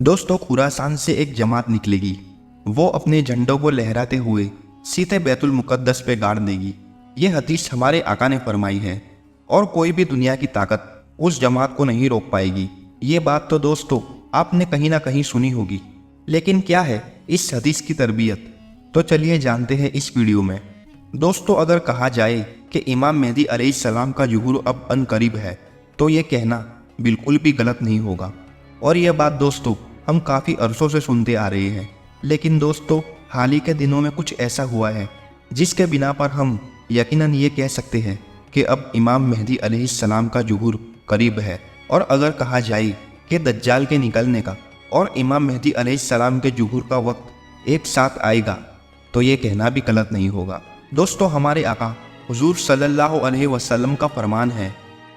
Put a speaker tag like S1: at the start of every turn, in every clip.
S1: दोस्तों, खुरासान से एक जमात निकलेगी। वो अपने झंडों को लहराते हुए सीधे बैतुल मुकद्दस पे गाड़ देगी। ये हदीस हमारे आका ने फरमाई है और कोई भी दुनिया की ताकत उस जमात को नहीं रोक पाएगी। ये बात तो दोस्तों आपने कहीं ना कहीं सुनी होगी, लेकिन क्या है इस हदीस की तरबियत? तो चलिए जानते हैं इस वीडियो में। दोस्तों, अगर कहा जाए कि इमाम मेहदी अलैहिस्सलाम का ज़ुहूर अब अनकरीब है, तो ये कहना बिल्कुल भी गलत नहीं होगा। और यह बात दोस्तों हम काफ़ी अरसों से सुनते आ रहे हैं, लेकिन दोस्तों हाल ही के दिनों में कुछ ऐसा हुआ है जिसके बिना पर हम यकीनन ये कह सकते हैं कि अब इमाम मेहदी अलैहिस्सलाम का ज़ुहूर करीब है। और अगर कहा जाए कि दज्जाल के निकलने का और इमाम मेहदी अलैहिस्सलाम के ज़ुहूर का वक्त एक साथ आएगा, तो ये कहना भी गलत नहीं होगा। दोस्तों, हमारे आका हुजूर सल्लल्लाहु अलैहि वसल्लम का फरमान है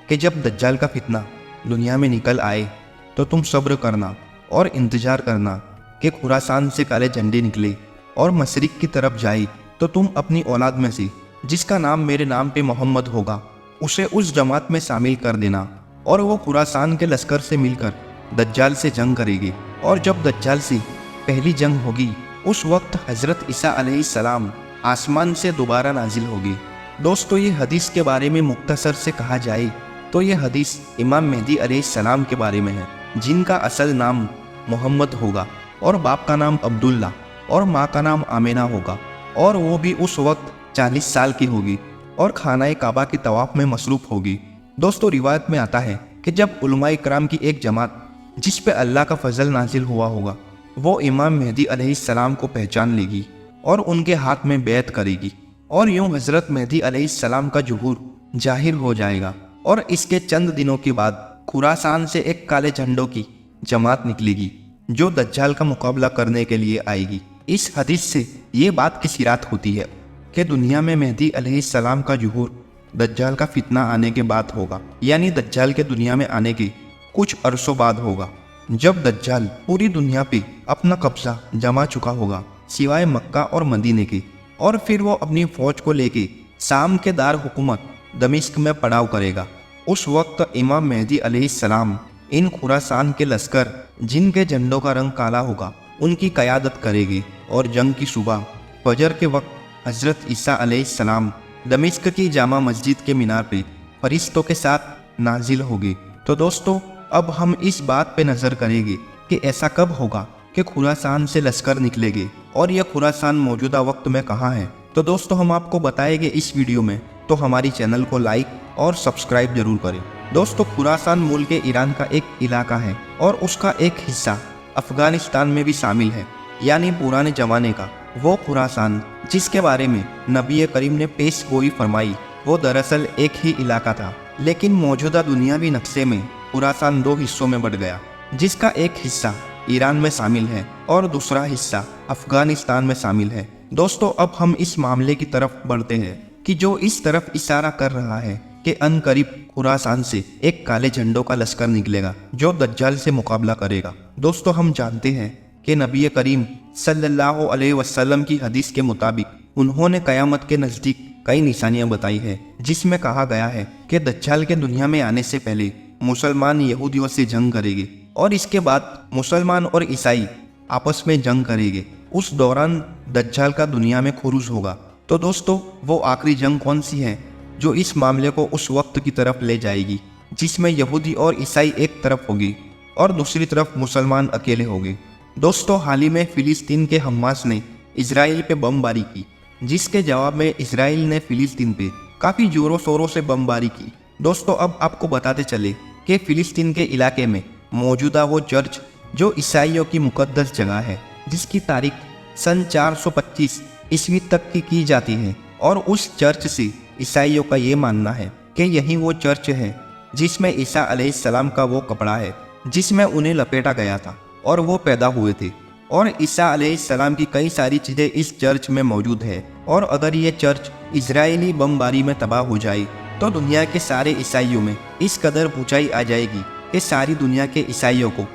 S1: कि जब दज्जाल का फितना दुनिया में निकल आए तो तुम सब्र करना और इंतज़ार करना कि खुरासान से काले झंडे निकले और मशरिक की तरफ जाए, तो तुम अपनी औलाद में से जिसका नाम मेरे नाम पे मोहम्मद होगा उसे उस जमात में शामिल कर देना, और वो खुरासान के लश्कर से मिलकर दज्जाल से जंग करेगी। और जब दज्जाल से पहली जंग होगी, उस वक्त हज़रत ईसा अलैहिस्सलाम आसमान से दोबारा नाजिल होगी। दोस्तों, ये हदीस के बारे में मुख्तसर से कहा जाए तो ये हदीस इमाम मेहदी अलैहिस्सलाम के बारे में है, जिनका असल नाम मोहम्मद होगा और बाप का नाम अब्दुल्ला और माँ का नाम आमिना होगा, और वो भी उस वक्त 40 साल की होगी और खानाए काबा की तवाफ में मसरूफ़ होगी। दोस्तों, रिवायत में आता है कि जब उलमाए कराम की एक जमात जिस पे अल्लाह का फजल नाजिल हुआ होगा, वो इमाम मेहदी अलैहिस्सलाम को पहचान लेगी और उनके हाथ में बैत करेगी, और यूं हज़रत मेहदी अलैहिस्सलाम का ज़ुहूर जाहिर हो जाएगा। और इसके चंद दिनों के बाद खुरासान से एक काले झंडों की जमात निकलेगी जो दज्जाल का मुकाबला करने के लिए आएगी। इस हदीस से ये बात की सिरात होती है कि दुनिया में मेहदी अलैहिस्सलाम का ज़ुहूर दज्जाल का फितना आने के बाद होगा, यानी दज्जाल के दुनिया में आने के कुछ अरसों बाद होगा, जब दज्जाल पूरी दुनिया पे अपना कब्जा जमा चुका होगा सिवाय मक्का और मदीने के। और फिर वो अपनी फौज को लेके शाम के दार हुकूमत दमिश्क में पड़ाव करेगा। उस वक्त इमाम मेहदी अलैहिस्सलाम इन खुरासान के लश्कर जिनके झंडों का रंग काला होगा उनकी क़यादत करेगी, और जंग की सुबह फजर के वक्त हज़रत ईसा अलैहिस्सलाम दमिश्क की जामा मस्जिद के मीनार पे फरिश्तों के साथ नाजिल होगी। तो दोस्तों, अब हम इस बात पे नज़र करेंगे कि ऐसा कब होगा कि खुरासान से लश्कर निकलेंगे और यह खुरासान मौजूदा वक्त में कहाँ है। तो दोस्तों, हम आपको बताएंगे इस वीडियो में, तो हमारी चैनल को लाइक और सब्सक्राइब जरूर करें। दोस्तों, खुरासान मुल्क ईरान का एक इलाका है और उसका एक हिस्सा अफगानिस्तान में भी शामिल है, यानी पुराने ज़माने का वो खुरासान जिसके बारे में नबी करीम ने पेश गोई फरमाई, वो दरअसल एक ही इलाका था। लेकिन मौजूदा दुनियावी नक्शे में खुरासान दो हिस्सों में बढ़ गया, जिसका एक हिस्सा ईरान में शामिल है और दूसरा हिस्सा अफगानिस्तान में शामिल है। दोस्तों, अब हम इस मामले की तरफ बढ़ते हैं कि जो इस तरफ इशारा कर रहा है कि अनकरीब खुरासान से एक काले झंडों का लश्कर निकलेगा जो दज्जाल से मुकाबला करेगा। दोस्तों, हम जानते हैं कि नबी करीम सल्लल्लाहु अलैहि वसल्लम की हदीस के मुताबिक उन्होंने क़यामत के नज़दीक कई निशानियां बताई है, जिसमें कहा गया है कि दज्जाल के दुनिया में आने से पहले मुसलमान यहूदियों से जंग करेंगे और इसके बाद मुसलमान और ईसाई आपस में जंग करेंगे। उस दौरान दज्जाल का दुनिया में खुरूज होगा। तो दोस्तों, वो आखिरी जंग कौन सी है जो इस मामले को उस वक्त की तरफ ले जाएगी जिसमें यहूदी और ईसाई एक तरफ होगी और दूसरी तरफ मुसलमान अकेले होंगे? दोस्तों, हाल ही में फ़िलिस्तीन के हमास ने इजराइल पे बमबारी की, जिसके जवाब में इजराइल ने फ़िलिस्तीन पे काफ़ी ज़ोरों शोरों से बमबारी की। दोस्तों, अब आपको बताते चले कि फ़िलिस्तीन के इलाके में मौजूदा वो चर्च जो ईसाइयों की मुकद्दस जगह है, जिसकी तारीख सन 425 ईस्वी तक की जाती है, और उस चर्च से ईसाइयों का ये मानना है कि यही वो चर्च है जिसमें ईसा अलैहिस्सलाम का वो कपड़ा है जिसमें उन्हें लपेटा गया था और वो पैदा हुए थे। और ईसा अलैहिस्सलाम की कई सारी चीज़ें इस चर्च में मौजूद है। और अगर ये चर्च इजरायली बमबारी में तबाह हो जाए तो दुनिया के सारे ईसाइयों में इस कदर ऊंचाई आ जाएगी कि सारी दुनिया के ईसाइयों को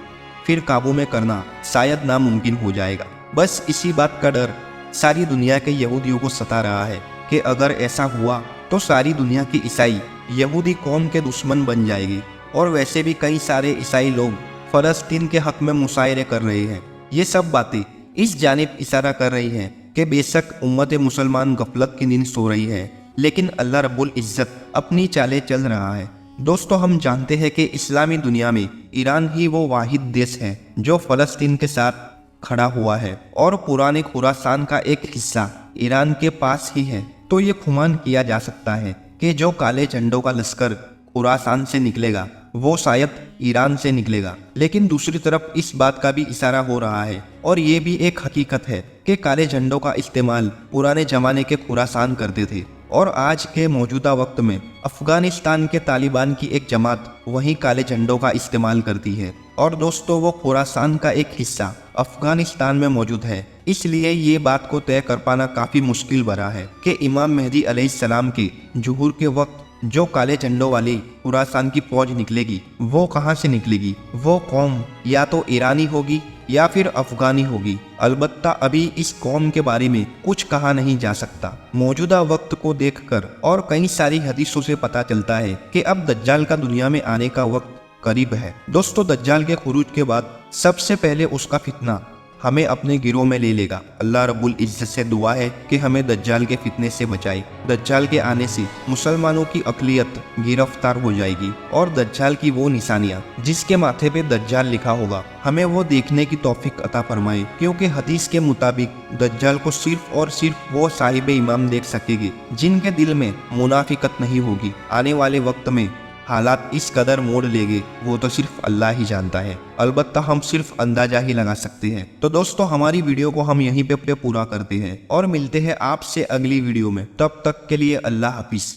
S1: फिर काबू में करना शायद नामुमकिन हो जाएगा। बस इसी बात का डर सारी दुनिया के यहूदियों को सता रहा है कि अगर ऐसा हुआ तो सारी दुनिया की ईसाई यहूदी कौम के दुश्मन बन जाएगी। और वैसे भी कई सारे ईसाई लोग फलस्तीन के हक में मुशायरे कर रहे हैं। ये सब बातें इस जानिब इशारा कर रही हैं कि बेशक उम्मत मुसलमान गफलत की नींद सो रही है, लेकिन अल्लाह रब्बुल इज़्ज़त अपनी चालें चल रहा है। दोस्तों, हम जानते हैं कि इस्लामी दुनिया में ईरान ही वो वाहिद देश है जो फ़लस्तीन के साथ खड़ा हुआ है और पुराने खुरासान का एक हिस्सा ईरान के पास ही है। तो ये खुमान किया जा सकता है कि जो काले झंडों का लश्कर खुरासान से निकलेगा वो शायद ईरान से निकलेगा। लेकिन दूसरी तरफ इस बात का भी इशारा हो रहा है और ये भी एक हकीकत है कि काले झंडों का इस्तेमाल पुराने जमाने के खुरासान करते थे और आज के मौजूदा वक्त में अफगानिस्तान के तालिबान की एक जमात वही काले झंडों का इस्तेमाल करती है। और दोस्तों, वो खुरासान का एक हिस्सा अफगानिस्तान में मौजूद है। इसलिए ये बात को तय कर पाना काफ़ी मुश्किल भरा है कि इमाम मेहदी अलैहिस्सलाम के ज़ुहूर के वक्त जो काले झंडों वाली खुरासान की फौज निकलेगी वो कहाँ से निकलेगी। वो कौम या तो ईरानी होगी या फिर अफगानी होगी। अलबत्ता अभी इस कौम के बारे में कुछ कहा नहीं जा सकता। मौजूदा वक्त को देखकर और कई सारी हदीसों से पता चलता है कि अब दज्जाल का दुनिया में आने का वक्त करीब है। दोस्तों, दज्जाल के खुरूज के बाद सबसे पहले उसका फितना हमें अपने गिरोह में ले लेगा। अल्लाह रब्बुल इज़्ज़त से दुआ है कि हमें दज्जाल के फितने से बचाए। दज्जाल के आने से मुसलमानों की अक़लियत गिरफ्तार हो जाएगी और दज्जाल की वो निशानियाँ जिसके माथे पे दज्जाल लिखा होगा हमें वो देखने की तौफीक अता फरमाए, क्योंकि हदीस के मुताबिक दज्जाल को सिर्फ और सिर्फ वो साहिब इमाम देख सकेंगे जिनके दिल में मुनाफिकत नहीं होगी। आने वाले वक्त में हालात इस कदर मोड़ लेंगे वो तो सिर्फ अल्लाह ही जानता है। अलबत्ता हम सिर्फ अंदाजा ही लगा सकते हैं। तो दोस्तों, हमारी वीडियो को हम यहीं पे पूरा करते हैं और मिलते हैं आपसे अगली वीडियो में। तब तक के लिए अल्लाह हाफिज।